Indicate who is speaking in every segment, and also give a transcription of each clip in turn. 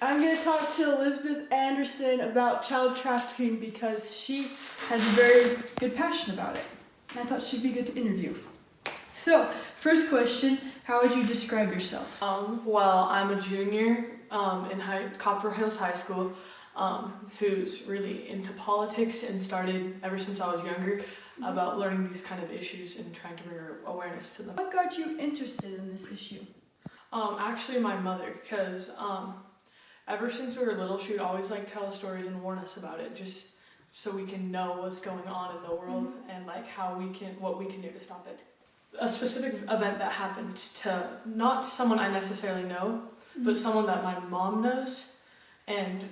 Speaker 1: I'm going to talk to Elizabeth Anderson about child trafficking because she has a very good passion about it. And I thought she'd be good to interview. So, first question, how would you describe yourself?
Speaker 2: Well, I'm a junior in Copper Hills High School who's really into politics and started ever since I was younger about learning these kind of issues and trying to bring awareness to them.
Speaker 1: What got you interested in this issue?
Speaker 2: Actually my mother, because ever since we were little, she would always tell us stories and warn us about it, just so we can know what's going on in the world and what we can do to stop it. A specific event that happened to not someone I necessarily know, but someone that my mom knows, and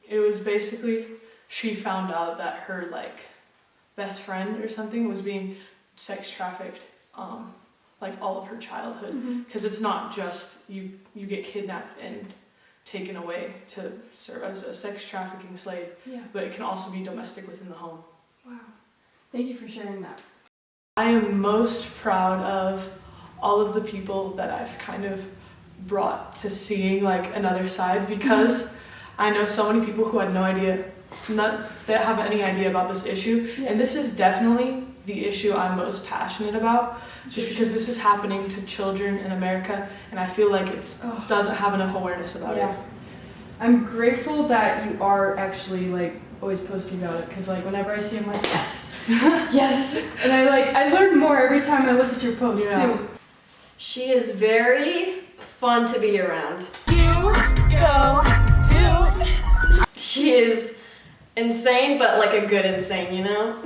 Speaker 2: it was basically she found out that her best friend or something was being sex trafficked all of her childhood, because it's not just you get kidnapped and taken away to serve as a sex trafficking slave, but it can also be domestic within the home.
Speaker 1: Wow. Thank you for sharing that.
Speaker 2: I am most proud of all of the people that I've kind of brought to seeing another side, because I know so many people who had no idea, that have any idea about this issue, and this is definitely the issue I'm most passionate about, just because this is happening to children in America, and I feel like it doesn't have enough awareness about it.
Speaker 1: I'm grateful that you are actually always posting about it, because whenever I see, I'm like, yes, yes, and I learn more every time I look at your posts too.
Speaker 3: She is very fun to be around.
Speaker 4: You go do.
Speaker 3: She is insane, but a good insane, you know?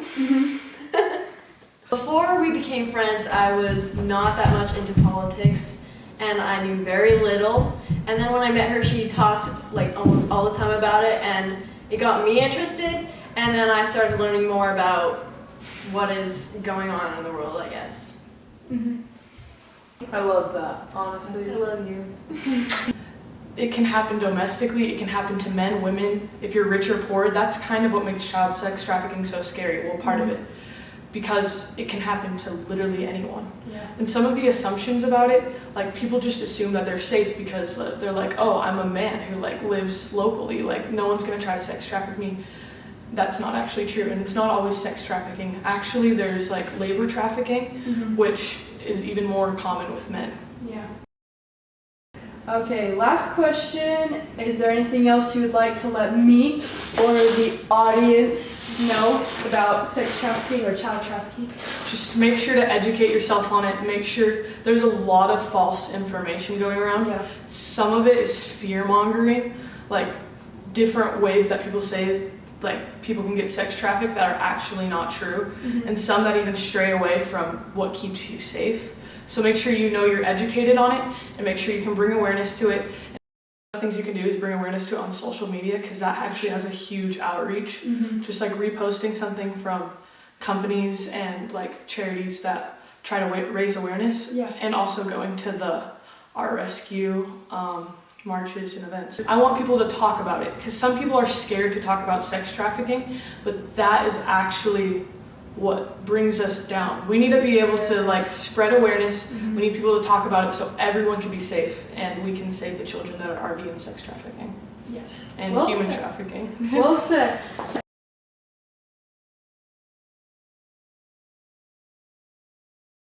Speaker 3: Before we became friends, I was not that much into politics, and I knew very little. And then when I met her, she talked almost all the time about it, and it got me interested. And then I started learning more about what is going on in the world, I guess.
Speaker 2: I love that, honestly.
Speaker 3: I love you.
Speaker 2: It can happen domestically, it can happen to men, women. If you're rich or poor, that's kind of what makes child sex trafficking so scary, well, part of it. Because it can happen to literally anyone. And some of the assumptions about it, people just assume that they're safe because they're oh, I'm a man who lives locally, no one's gonna try to sex traffic me. That's not actually true, and it's not always sex trafficking. Actually, there's labor trafficking, which is even more common with men.
Speaker 1: Okay, last question. Is there anything else you would like to let me or the audience know about sex trafficking or child trafficking?
Speaker 2: Just make sure to educate yourself on it. Make sure there's a lot of false information going around. Some of it is fear-mongering, different ways that people say people can get sex trafficked that are actually not true, and some that even stray away from what keeps you safe. So make sure you know you're educated on it, and make sure you can bring awareness to it. And the things you can do is bring awareness to it on social media, because that actually has a huge outreach. Just reposting something from companies and charities that try to raise awareness, and also going to the Our Rescue marches and events. I want people to talk about it, because some people are scared to talk about sex trafficking, but that is actually what brings us down. We need to be able to spread awareness. We need people to talk about it so everyone can be safe, and we can save the children that are already in sex trafficking.
Speaker 1: Yes.
Speaker 2: And
Speaker 1: Well
Speaker 2: human
Speaker 1: said.
Speaker 2: trafficking.
Speaker 1: Well said.